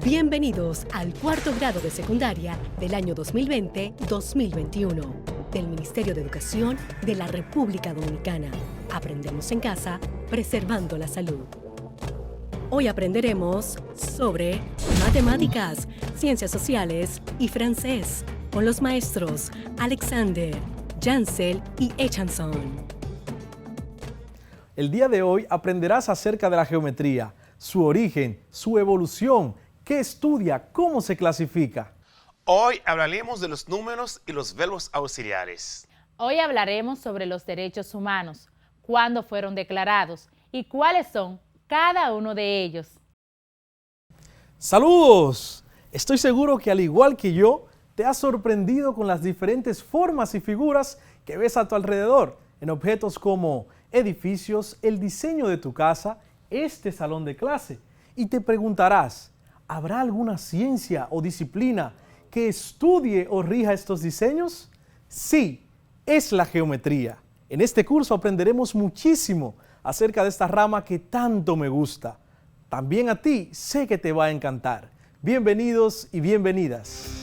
Bienvenidos al cuarto grado de secundaria del año 2020-2021 del Ministerio de Educación de la República Dominicana. Aprendemos en casa, preservando la salud. Hoy aprenderemos sobre matemáticas, ciencias sociales y francés con los maestros Alexander, Jansel y Echanson. El día de hoy aprenderás acerca de la geometría, su origen, su evolución, qué estudia, cómo se clasifica. Hoy hablaremos de los números y los verbos auxiliares. Hoy hablaremos sobre los derechos humanos, cuándo fueron declarados y cuáles son cada uno de ellos. ¡Saludos! Estoy seguro que al igual que yo, te has sorprendido con las diferentes formas y figuras que ves a tu alrededor, en objetos como edificios, el diseño de tu casa, este salón de clase. Y te preguntarás, ¿habrá alguna ciencia o disciplina que estudie o rija estos diseños? Sí, es la geometría. En este curso aprenderemos muchísimo acerca de esta rama que tanto me gusta. También a ti sé que te va a encantar. Bienvenidos y bienvenidas.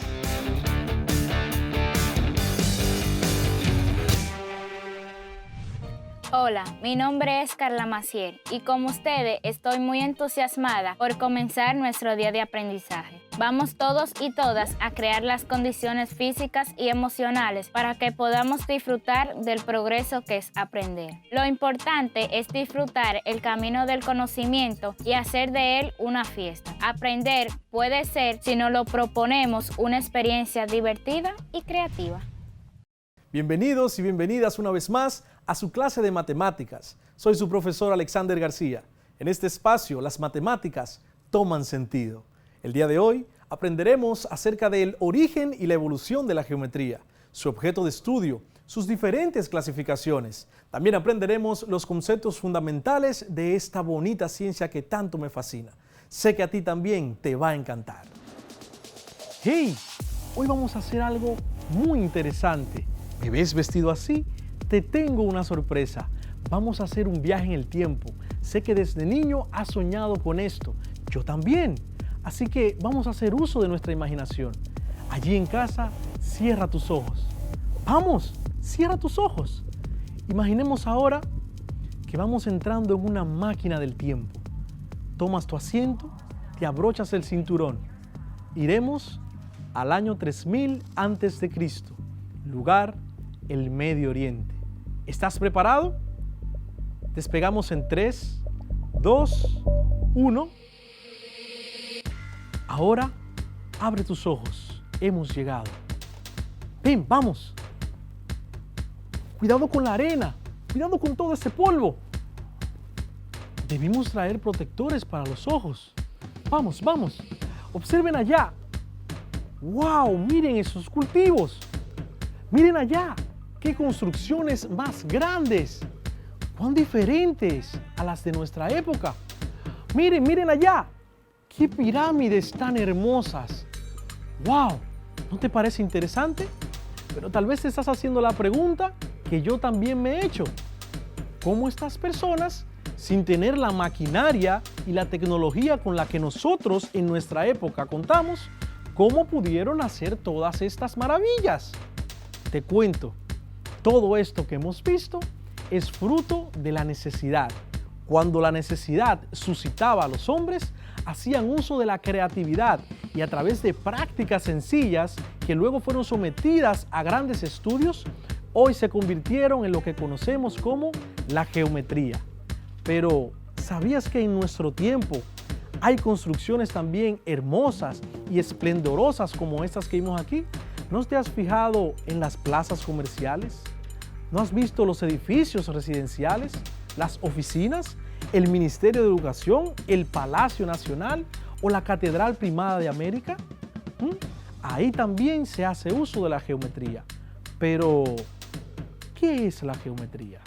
Hola, mi nombre es Carla Maciel y como ustedes estoy muy entusiasmada por comenzar nuestro día de aprendizaje. Vamos todos y todas a crear las condiciones físicas y emocionales para que podamos disfrutar del progreso que es aprender. Lo importante es disfrutar el camino del conocimiento y hacer de él una fiesta. Aprender puede ser, si nos lo proponemos, una experiencia divertida y creativa. Bienvenidos y bienvenidas una vez más a su clase de matemáticas. Soy su profesor Alexander García. En este espacio, las matemáticas toman sentido. El día de hoy aprenderemos acerca del origen y la evolución de la geometría, su objeto de estudio, sus diferentes clasificaciones. También aprenderemos los conceptos fundamentales de esta bonita ciencia que tanto me fascina. Sé que a ti también te va a encantar. ¡Hey! Hoy vamos a hacer algo muy interesante. ¿Me ves vestido así? Te tengo una sorpresa. Vamos a hacer un viaje en el tiempo. Sé que desde niño has soñado con esto. Yo también. Así que vamos a hacer uso de nuestra imaginación. Allí en casa, cierra tus ojos. Vamos, cierra tus ojos. Imaginemos ahora que vamos entrando en una máquina del tiempo. Tomas tu asiento, te abrochas el cinturón. Iremos al año 3000 a.C., lugar el Medio Oriente. ¿Estás preparado? Despegamos en 3, 2, 1. Ahora, abre tus ojos. Hemos llegado. Ven, vamos. Cuidado con la arena. Cuidado con todo este polvo. Debimos traer protectores para los ojos. Vamos, vamos. Observen allá. ¡Wow! Miren esos cultivos. Miren allá. ¡Qué construcciones más grandes! ¡Cuán diferentes a las de nuestra época! Miren, miren allá. ¡Qué pirámides tan hermosas! ¡Wow! ¿No te parece interesante? Pero tal vez te estás haciendo la pregunta que yo también me he hecho. ¿Cómo estas personas, sin tener la maquinaria y la tecnología con la que nosotros en nuestra época contamos, cómo pudieron hacer todas estas maravillas? Te cuento. Todo esto que hemos visto es fruto de la necesidad. Cuando la necesidad suscitaba a los hombres, hacían uso de la creatividad y a través de prácticas sencillas que luego fueron sometidas a grandes estudios, hoy se convirtieron en lo que conocemos como la geometría. Pero, ¿sabías que en nuestro tiempo hay construcciones también hermosas y esplendorosas como estas que vimos aquí? ¿No te has fijado en las plazas comerciales? ¿No has visto los edificios residenciales, las oficinas, el Ministerio de Educación, el Palacio Nacional o la Catedral Primada de América? Ahí también se hace uso de la geometría. Pero, ¿qué es la geometría?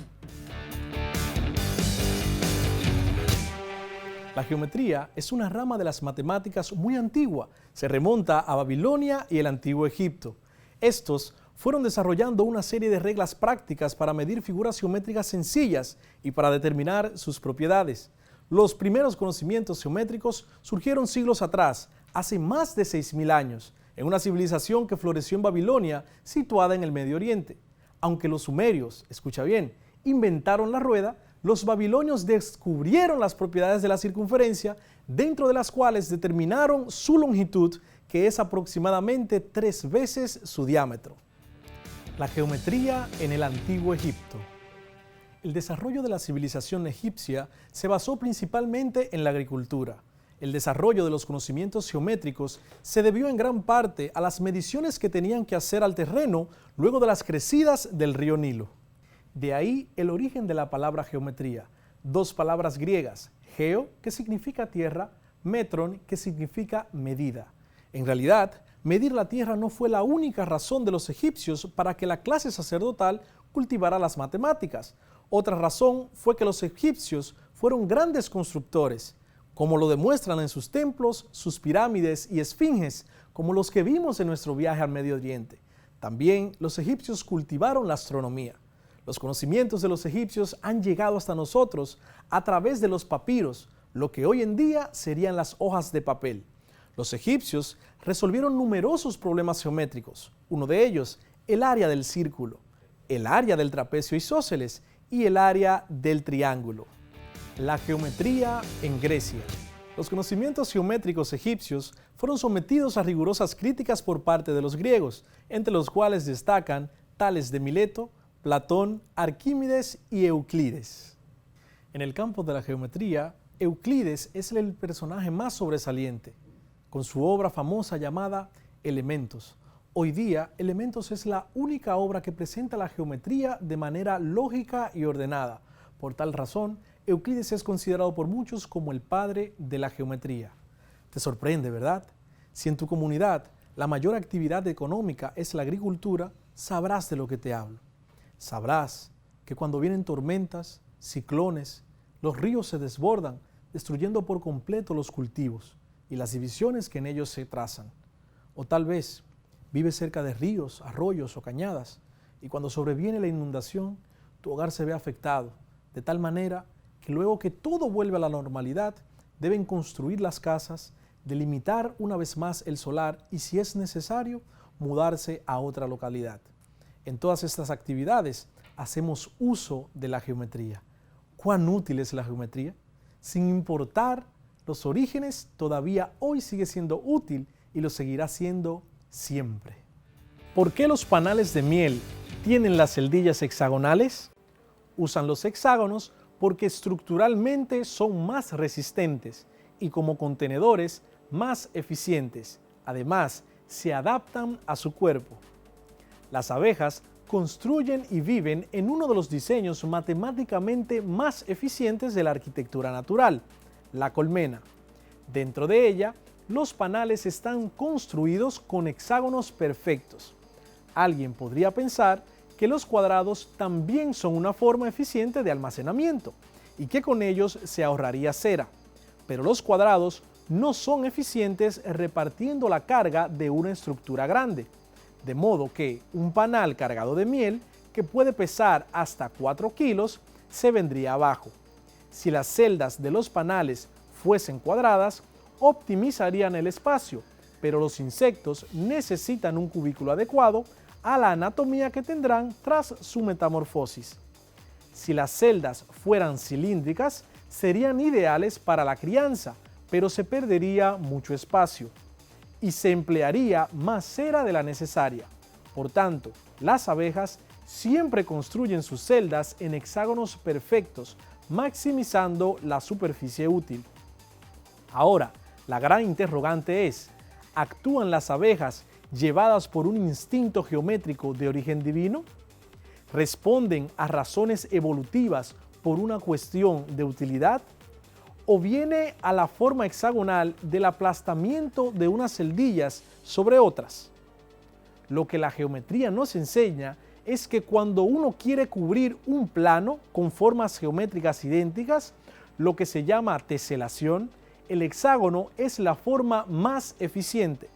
La geometría es una rama de las matemáticas muy antigua. Se remonta a Babilonia y el Antiguo Egipto. Estos fueron desarrollando una serie de reglas prácticas para medir figuras geométricas sencillas y para determinar sus propiedades. Los primeros conocimientos geométricos surgieron siglos atrás, hace más de 6.000 años, en una civilización que floreció en Babilonia, situada en el Medio Oriente. Aunque los sumerios, escucha bien, inventaron la rueda, los babilonios descubrieron las propiedades de la circunferencia, dentro de las cuales determinaron su longitud, que es aproximadamente 3 veces su diámetro. La geometría en el Antiguo Egipto. El desarrollo de la civilización egipcia se basó principalmente en la agricultura. El desarrollo de los conocimientos geométricos se debió en gran parte a las mediciones que tenían que hacer al terreno luego de las crecidas del río Nilo. De ahí el origen de la palabra geometría, 2 palabras griegas, geo, que significa tierra, metron, que significa medida. En realidad, medir la tierra no fue la única razón de los egipcios para que la clase sacerdotal cultivara las matemáticas. Otra razón fue que los egipcios fueron grandes constructores, como lo demuestran en sus templos, sus pirámides y esfinges, como los que vimos en nuestro viaje al Medio Oriente. También los egipcios cultivaron la astronomía. Los conocimientos de los egipcios han llegado hasta nosotros a través de los papiros, lo que hoy en día serían las hojas de papel. Los egipcios resolvieron numerosos problemas geométricos, uno de ellos el área del círculo, el área del trapecio isósceles y el área del triángulo. La geometría en Grecia. Los conocimientos geométricos egipcios fueron sometidos a rigurosas críticas por parte de los griegos, entre los cuales destacan Tales de Mileto, Platón, Arquímedes y Euclides. En el campo de la geometría, Euclides es el personaje más sobresaliente, con su obra famosa llamada Elementos. Hoy día, Elementos es la única obra que presenta la geometría de manera lógica y ordenada. Por tal razón, Euclides es considerado por muchos como el padre de la geometría. Te sorprende, ¿verdad? Si en tu comunidad la mayor actividad económica es la agricultura, sabrás de lo que te hablo. Sabrás que cuando vienen tormentas, ciclones, los ríos se desbordan, destruyendo por completo los cultivos y las divisiones que en ellos se trazan. O tal vez vives cerca de ríos, arroyos o cañadas, y cuando sobreviene la inundación, tu hogar se ve afectado, de tal manera que luego que todo vuelve a la normalidad, deben construir las casas, delimitar una vez más el solar y, si es necesario, mudarse a otra localidad. En todas estas actividades hacemos uso de la geometría. ¿Cuán útil es la geometría? Sin importar los orígenes, todavía hoy sigue siendo útil y lo seguirá siendo siempre. ¿Por qué los panales de miel tienen las celdillas hexagonales? Usan los hexágonos porque estructuralmente son más resistentes y como contenedores más eficientes. Además, se adaptan a su cuerpo. Las abejas construyen y viven en uno de los diseños matemáticamente más eficientes de la arquitectura natural, la colmena. Dentro de ella, los panales están construidos con hexágonos perfectos. Alguien podría pensar que los cuadrados también son una forma eficiente de almacenamiento y que con ellos se ahorraría cera, pero los cuadrados no son eficientes repartiendo la carga de una estructura grande, de modo que un panal cargado de miel, que puede pesar hasta 4 kilos, se vendría abajo. Si las celdas de los panales fuesen cuadradas, optimizarían el espacio, pero los insectos necesitan un cubículo adecuado a la anatomía que tendrán tras su metamorfosis. Si las celdas fueran cilíndricas, serían ideales para la crianza, pero se perdería mucho espacio y se emplearía más cera de la necesaria. Por tanto, las abejas siempre construyen sus celdas en hexágonos perfectos, maximizando la superficie útil. Ahora, la gran interrogante es, ¿actúan las abejas llevadas por un instinto geométrico de origen divino? ¿Responden a razones evolutivas por una cuestión de utilidad? ¿O viene a la forma hexagonal del aplastamiento de unas celdillas sobre otras? Lo que la geometría nos enseña es que cuando uno quiere cubrir un plano con formas geométricas idénticas, lo que se llama teselación, el hexágono es la forma más eficiente,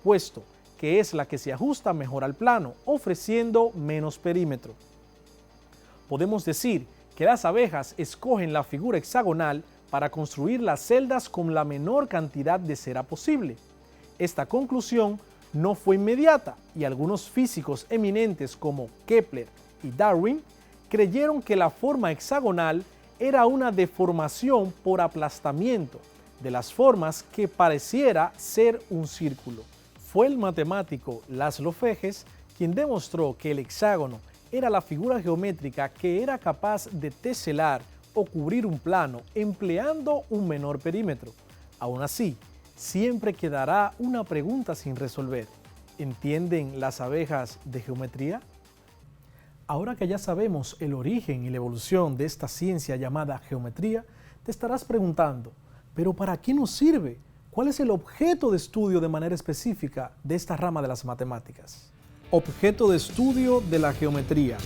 puesto que es la que se ajusta mejor al plano, ofreciendo menos perímetro. Podemos decir que las abejas escogen la figura hexagonal para construir las celdas con la menor cantidad de cera posible. Esta conclusión no fue inmediata y algunos físicos eminentes como Kepler y Darwin creyeron que la forma hexagonal era una deformación por aplastamiento de las formas que pareciera ser un círculo. Fue el matemático Laszlo Fejes quien demostró que el hexágono era la figura geométrica que era capaz de teselar o cubrir un plano empleando un menor perímetro. Aún así, siempre quedará una pregunta sin resolver. ¿Entienden las abejas de geometría? Ahora que ya sabemos el origen y la evolución de esta ciencia llamada geometría, te estarás preguntando, ¿pero para qué nos sirve? ¿Cuál es el objeto de estudio de manera específica de esta rama de las matemáticas? Objeto de estudio de la geometría.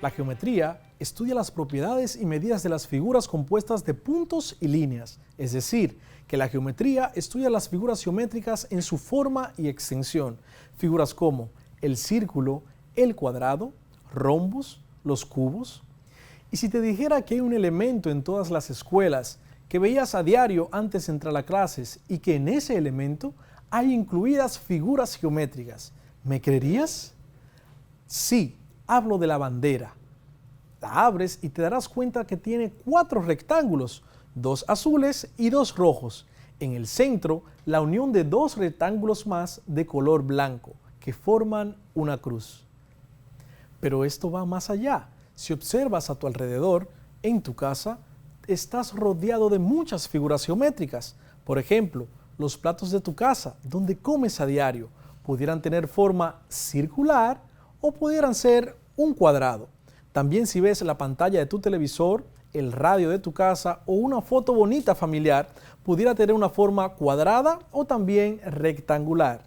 La geometría estudia las propiedades y medidas de las figuras compuestas de puntos y líneas, es decir, que la geometría estudia las figuras geométricas en su forma y extensión, figuras como el círculo, el cuadrado, rombos, los cubos. Y si te dijera que hay un elemento en todas las escuelas que veías a diario antes de entrar a clases y que en ese elemento hay incluidas figuras geométricas, ¿me creerías? Sí, hablo de la bandera. La abres y te darás cuenta que tiene 4 rectángulos, 2 azules y 2 rojos. En el centro, la unión de 2 rectángulos más de color blanco, que forman una cruz. Pero esto va más allá. Si observas a tu alrededor, en tu casa, estás rodeado de muchas figuras geométricas. Por ejemplo, los platos de tu casa, donde comes a diario, pudieran tener forma circular o pudieran ser un cuadrado. También si ves la pantalla de tu televisor, el radio de tu casa o una foto bonita familiar, pudiera tener una forma cuadrada o también rectangular.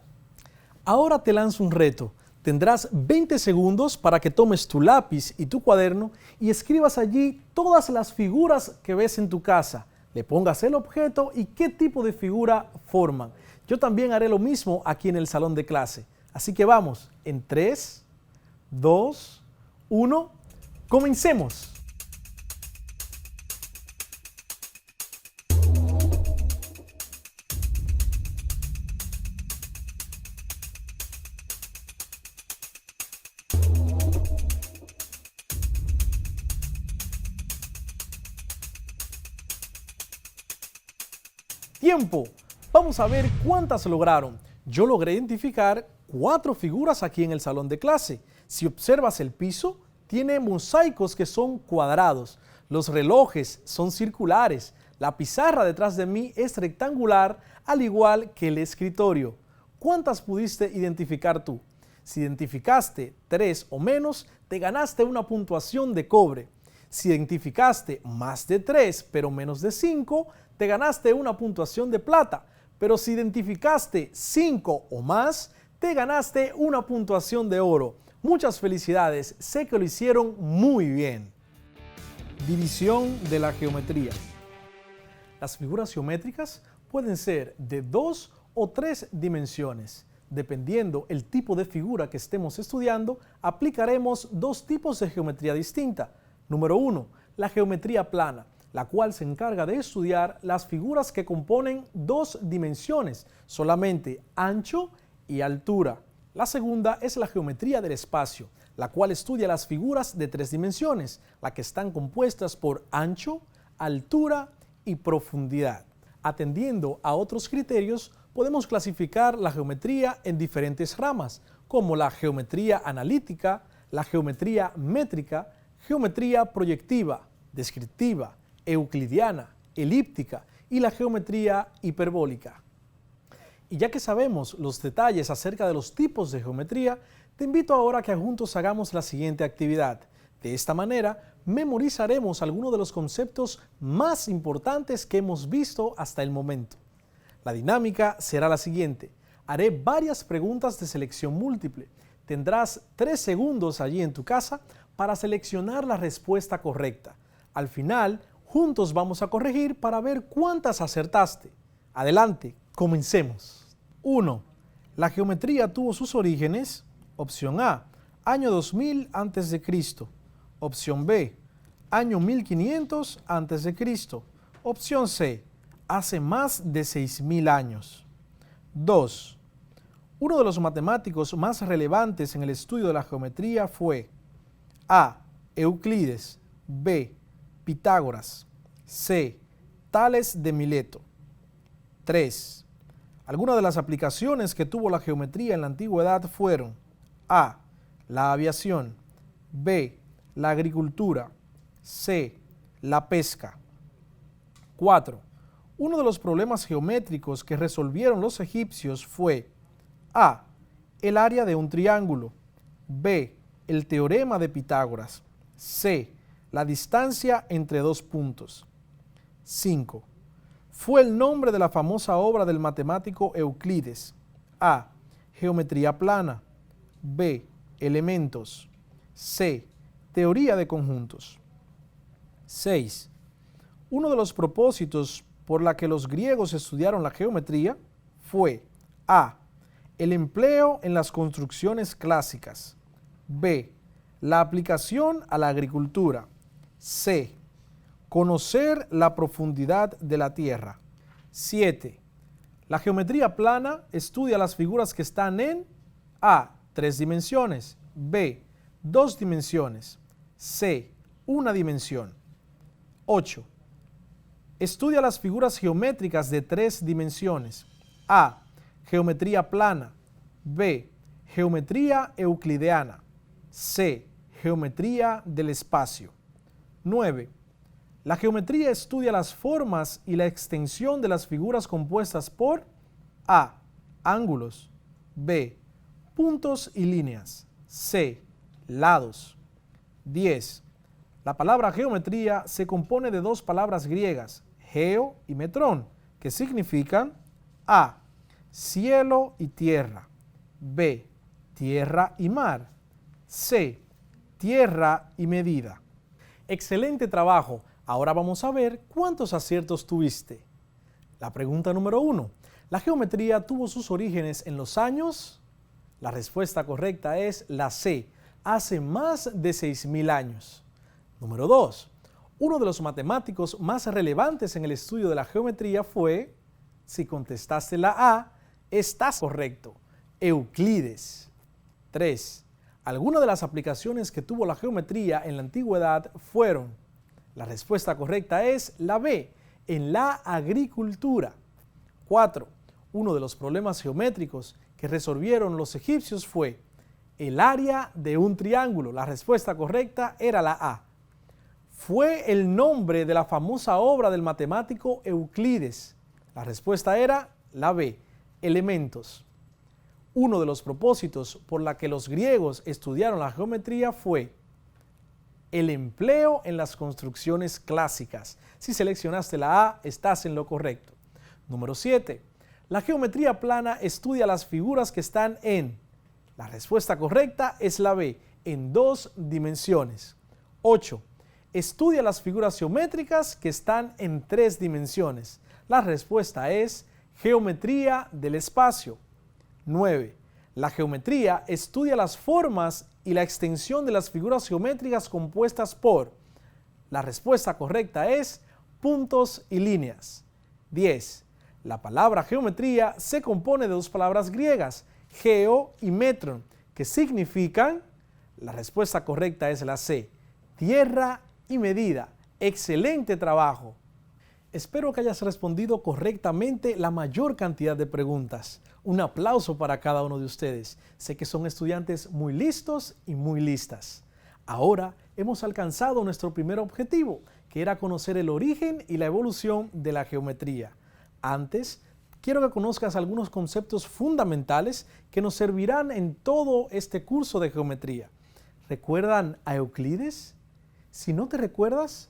Ahora te lanzo un reto. Tendrás 20 segundos para que tomes tu lápiz y tu cuaderno y escribas allí todas las figuras que ves en tu casa. Le pongas el objeto y qué tipo de figura forman. Yo también haré lo mismo aquí en el salón de clase. Así que vamos, en 3, 2, 1, comencemos. Tiempo. Vamos a ver cuántas lograron. Yo logré identificar 4 figuras aquí en el salón de clase. Si observas el piso, tiene mosaicos que son cuadrados. Los relojes son circulares. La pizarra detrás de mí es rectangular, al igual que el escritorio. ¿Cuántas pudiste identificar tú? Si identificaste 3 o menos, te ganaste una puntuación de cobre. Si identificaste más de 3 pero menos de 5, te ganaste una puntuación de plata. Pero si identificaste 5 o más, te ganaste una puntuación de oro. Muchas felicidades, sé que lo hicieron muy bien. División de la geometría. Las figuras geométricas pueden ser de 2 o 3 dimensiones. Dependiendo el tipo de figura que estemos estudiando, aplicaremos 2 tipos de geometría distinta. Número 1, la geometría plana, la cual se encarga de estudiar las figuras que componen 2 dimensiones, solamente ancho y altura. La segunda es la geometría del espacio, la cual estudia las figuras de 3 dimensiones, las que están compuestas por ancho, altura y profundidad. Atendiendo a otros criterios, podemos clasificar la geometría en diferentes ramas, como la geometría analítica, la geometría métrica, geometría proyectiva, descriptiva, euclidiana, elíptica y la geometría hiperbólica. Y ya que sabemos los detalles acerca de los tipos de geometría, te invito ahora a que juntos hagamos la siguiente actividad. De esta manera, memorizaremos algunos de los conceptos más importantes que hemos visto hasta el momento. La dinámica será la siguiente. Haré varias preguntas de selección múltiple. Tendrás 3 segundos allí en tu casa para seleccionar la respuesta correcta. Al final, juntos vamos a corregir para ver cuántas acertaste. Adelante, comencemos. 1. La geometría tuvo sus orígenes. Opción A, año 2000 a.C. Opción B, año 1500 a.C. Opción C, hace más de 6000 años. 2. Uno de los matemáticos más relevantes en el estudio de la geometría fue A. Euclides, B. Pitágoras, C. Tales de Mileto. 3. Algunas de las aplicaciones que tuvo la geometría en la antigüedad fueron A. La aviación, B. La agricultura, C. La pesca. 4. Uno de los problemas geométricos que resolvieron los egipcios fue A. El área de un triángulo, B. El teorema de Pitágoras, C. La distancia entre dos puntos. 5. Fue el nombre de la famosa obra del matemático Euclides. A. Geometría plana, B. Elementos, C. Teoría de conjuntos. 6. Uno de los propósitos por la que los griegos estudiaron la geometría fue A. El empleo en las construcciones clásicas, B. La aplicación a la agricultura, C. Conocer la profundidad de la tierra. 7. La geometría plana estudia las figuras que están en A. 3 dimensiones, B. 2 dimensiones, C. 1 dimensión. 8. Estudia las figuras geométricas de 3 dimensiones. A. Geometría plana, B. Geometría euclideana, C. Geometría del espacio. 9. La geometría estudia las formas y la extensión de las figuras compuestas por A. Ángulos, B. Puntos y líneas, C. Lados. 10. La palabra geometría se compone de dos palabras griegas, geo y metrón, que significan A. Cielo y tierra, B. Tierra y mar, C. Tierra y medida. Excelente trabajo. Ahora vamos a ver cuántos aciertos tuviste. La pregunta número 1. ¿La geometría tuvo sus orígenes en los años? La respuesta correcta es la C. Hace más de 6.000 años. Número 2. Uno de los matemáticos más relevantes en el estudio de la geometría fue, si contestaste la A, estás correcto, Euclides. 3. Algunas de las aplicaciones que tuvo la geometría en la antigüedad fueron, la respuesta correcta es la B, en la agricultura. 4. Uno de los problemas geométricos que resolvieron los egipcios fue el área de un triángulo. La respuesta correcta era la A. Fue el nombre de la famosa obra del matemático Euclides. La respuesta era la B, elementos. Uno de los propósitos por la que los griegos estudiaron la geometría fue el empleo en las construcciones clásicas. Si seleccionaste la A, estás en lo correcto. Número 7. La geometría plana estudia las figuras que están en. La respuesta correcta es la B, en 2 dimensiones. 8. Estudia las figuras geométricas que están en 3 dimensiones. La respuesta es geometría del espacio. 9. La geometría estudia las formas y la extensión de las figuras geométricas compuestas por. La respuesta correcta es puntos y líneas. 10. La palabra geometría se compone de dos palabras griegas, geo y metron, que significan, la respuesta correcta es la C, tierra y medida. Excelente trabajo. Espero que hayas respondido correctamente la mayor cantidad de preguntas. Un aplauso para cada uno de ustedes. Sé que son estudiantes muy listos y muy listas. Ahora hemos alcanzado nuestro primer objetivo, que era conocer el origen y la evolución de la geometría. Antes, quiero que conozcas algunos conceptos fundamentales que nos servirán en todo este curso de geometría. ¿Recuerdan a Euclides? Si no te recuerdas,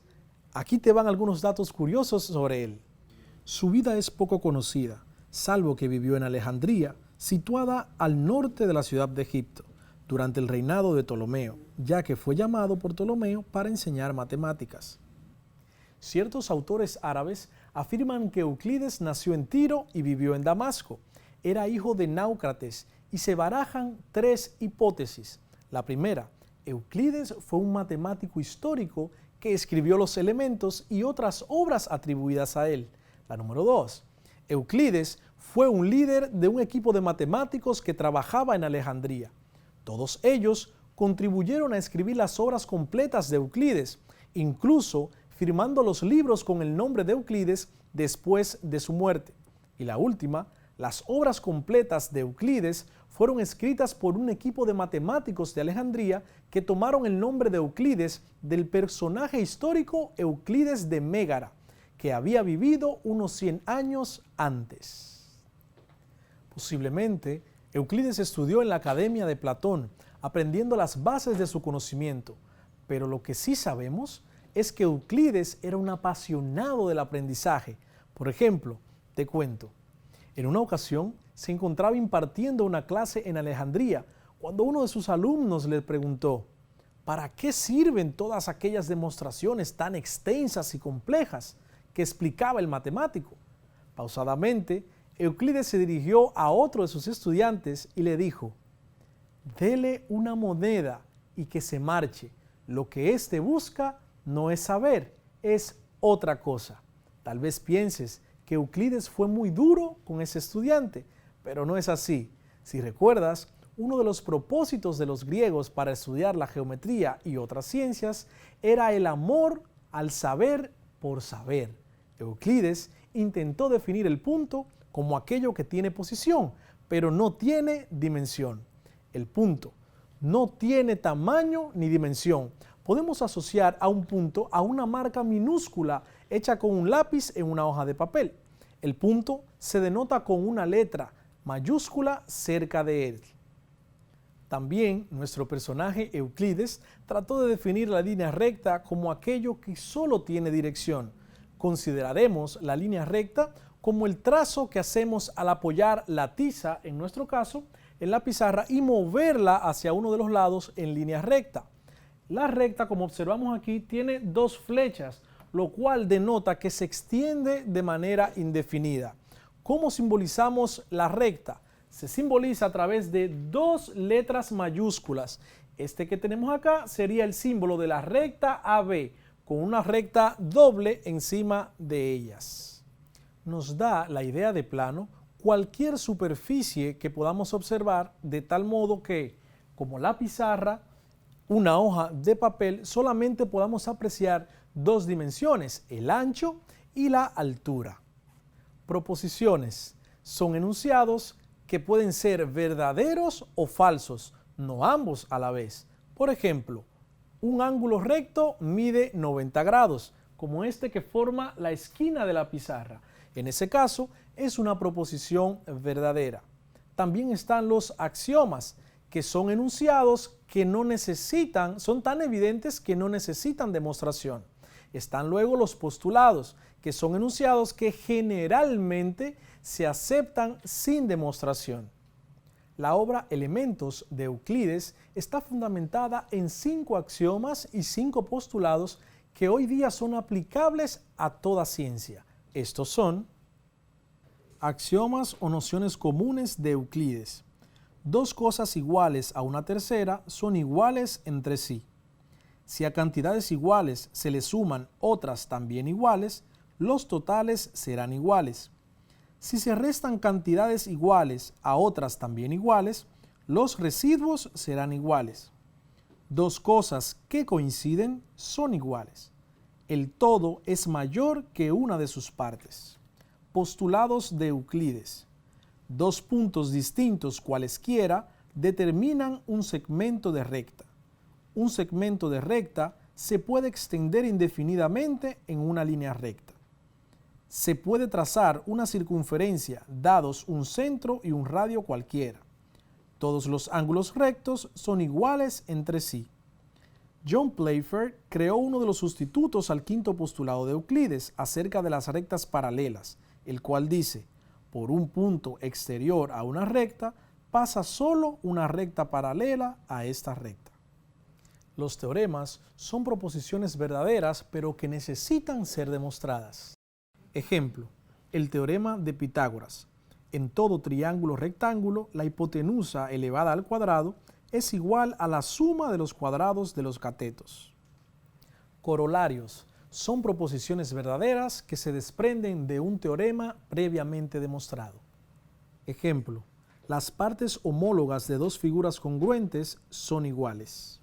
aquí te van algunos datos curiosos sobre él. Su vida es poco conocida, salvo que vivió en Alejandría, situada al norte de la ciudad de Egipto, durante el reinado de Ptolomeo, ya que fue llamado por Ptolomeo para enseñar matemáticas. Ciertos autores árabes afirman que Euclides nació en Tiro y vivió en Damasco. Era hijo de Náucrates y se barajan 3 hipótesis. La primera, Euclides fue un matemático histórico que escribió los elementos y otras obras atribuidas a él. La número 2, Euclides fue un líder de un equipo de matemáticos que trabajaba en Alejandría. Todos ellos contribuyeron a escribir las obras completas de Euclides, incluso firmando los libros con el nombre de Euclides después de su muerte. Y la última, las obras completas de Euclides fueron escritas por un equipo de matemáticos de Alejandría que tomaron el nombre de Euclides del personaje histórico Euclides de Mégara, que había vivido unos 100 años antes. Posiblemente, Euclides estudió en la Academia de Platón, aprendiendo las bases de su conocimiento, pero lo que sí sabemos es que Euclides era un apasionado del aprendizaje. Por ejemplo, te cuento, en una ocasión se encontraba impartiendo una clase en Alejandría cuando uno de sus alumnos le preguntó: ¿para qué sirven todas aquellas demostraciones tan extensas y complejas que explicaba el matemático? Pausadamente, Euclides se dirigió a otro de sus estudiantes y le dijo: dele una moneda y que se marche. Lo que éste busca no es saber, es otra cosa. Tal vez pienses que Euclides fue muy duro con ese estudiante, pero no es así. Si recuerdas, uno de los propósitos de los griegos para estudiar la geometría y otras ciencias era el amor al saber por saber. Euclides intentó definir el punto como aquello que tiene posición, pero no tiene dimensión. El punto no tiene tamaño ni dimensión. Podemos asociar a un punto a una marca minúscula hecha con un lápiz en una hoja de papel. El punto se denota con una letra mayúscula cerca de él. También nuestro personaje Euclides trató de definir la línea recta como aquello que solo tiene dirección. Consideraremos la línea recta como el trazo que hacemos al apoyar la tiza, en nuestro caso, en la pizarra y moverla hacia uno de los lados en línea recta. La recta, como observamos aquí, tiene dos flechas, lo cual denota que se extiende de manera indefinida. ¿Cómo simbolizamos la recta? Se simboliza a través de dos letras mayúsculas. Este que tenemos acá sería el símbolo de la recta AB, con una recta doble encima de ellas. Nos da la idea de plano cualquier superficie que podamos observar, de tal modo que, como la pizarra, una hoja de papel, solamente podamos apreciar dos dimensiones, el ancho y la altura. Proposiciones son enunciados que pueden ser verdaderos o falsos, no ambos a la vez. Por ejemplo, un ángulo recto mide 90 grados, como este que forma la esquina de la pizarra. En ese caso, es una proposición verdadera. También están los axiomas, que son enunciados que no necesitan, son tan evidentes que no necesitan demostración. Están luego los postulados, que son enunciados que generalmente se aceptan sin demostración. La obra Elementos de Euclides está fundamentada en 5 axiomas y 5 postulados que hoy día son aplicables a toda ciencia. Estos son axiomas o nociones comunes de Euclides. Dos cosas iguales a una tercera son iguales entre sí. Si a cantidades iguales se le suman otras también iguales, los totales serán iguales. Si se restan cantidades iguales a otras también iguales, los residuos serán iguales. Dos cosas que coinciden son iguales. El todo es mayor que una de sus partes. Postulados de Euclides. Dos puntos distintos cualesquiera determinan un segmento de recta. Un segmento de recta se puede extender indefinidamente en una línea recta. Se puede trazar una circunferencia dados un centro y un radio cualquiera. Todos los ángulos rectos son iguales entre sí. John Playfair creó uno de los sustitutos al quinto postulado de Euclides acerca de las rectas paralelas, el cual dice: por un punto exterior a una recta pasa solo una recta paralela a esta recta. Los teoremas son proposiciones verdaderas, pero que necesitan ser demostradas. Ejemplo, el teorema de Pitágoras. En todo triángulo rectángulo, la hipotenusa elevada al cuadrado es igual a la suma de los cuadrados de los catetos. Corolarios son proposiciones verdaderas que se desprenden de un teorema previamente demostrado. Ejemplo, las partes homólogas de dos figuras congruentes son iguales.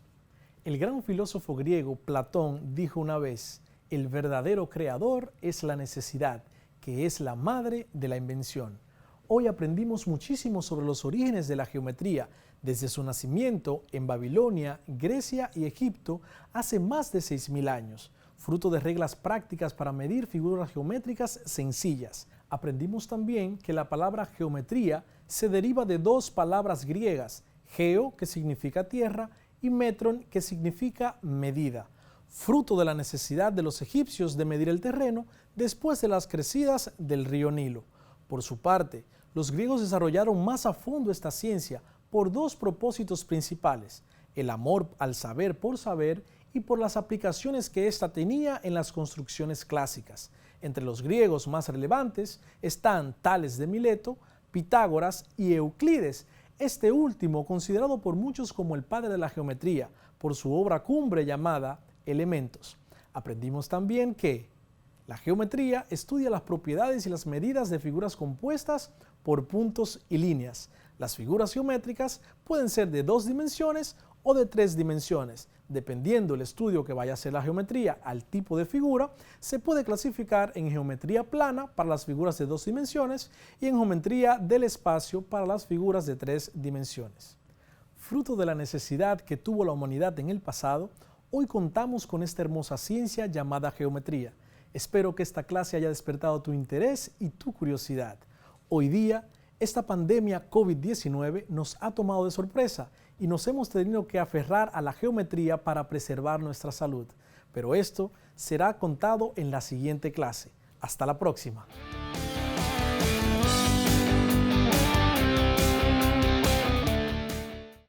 El gran filósofo griego Platón dijo una vez: el verdadero creador es la necesidad, que es la madre de la invención. Hoy aprendimos muchísimo sobre los orígenes de la geometría, desde su nacimiento en Babilonia, Grecia y Egipto hace más de 6.000 años, fruto de reglas prácticas para medir figuras geométricas sencillas. Aprendimos también que la palabra geometría se deriva de dos palabras griegas, geo, que significa tierra, y metron, que significa medida, fruto de la necesidad de los egipcios de medir el terreno después de las crecidas del río Nilo. Por su parte, los griegos desarrollaron más a fondo esta ciencia por dos propósitos principales: el amor al saber por saber y por las aplicaciones que ésta tenía en las construcciones clásicas. Entre los griegos más relevantes están Tales de Mileto, Pitágoras y Euclides, este último considerado por muchos como el padre de la geometría, por su obra cumbre llamada Elementos. Aprendimos también que la geometría estudia las propiedades y las medidas de figuras compuestas por puntos y líneas. Las figuras geométricas pueden ser de 2 dimensiones o de 3 dimensiones. Dependiendo del estudio que vaya a hacer la geometría al tipo de figura, se puede clasificar en geometría plana para las figuras de 2 dimensiones y en geometría del espacio para las figuras de 3 dimensiones. Fruto de la necesidad que tuvo la humanidad en el pasado, hoy contamos con esta hermosa ciencia llamada geometría. Espero que esta clase haya despertado tu interés y tu curiosidad. Hoy día, esta pandemia COVID-19 nos ha tomado de sorpresa y nos hemos tenido que aferrar a la geometría para preservar nuestra salud. Pero esto será contado en la siguiente clase. Hasta la próxima.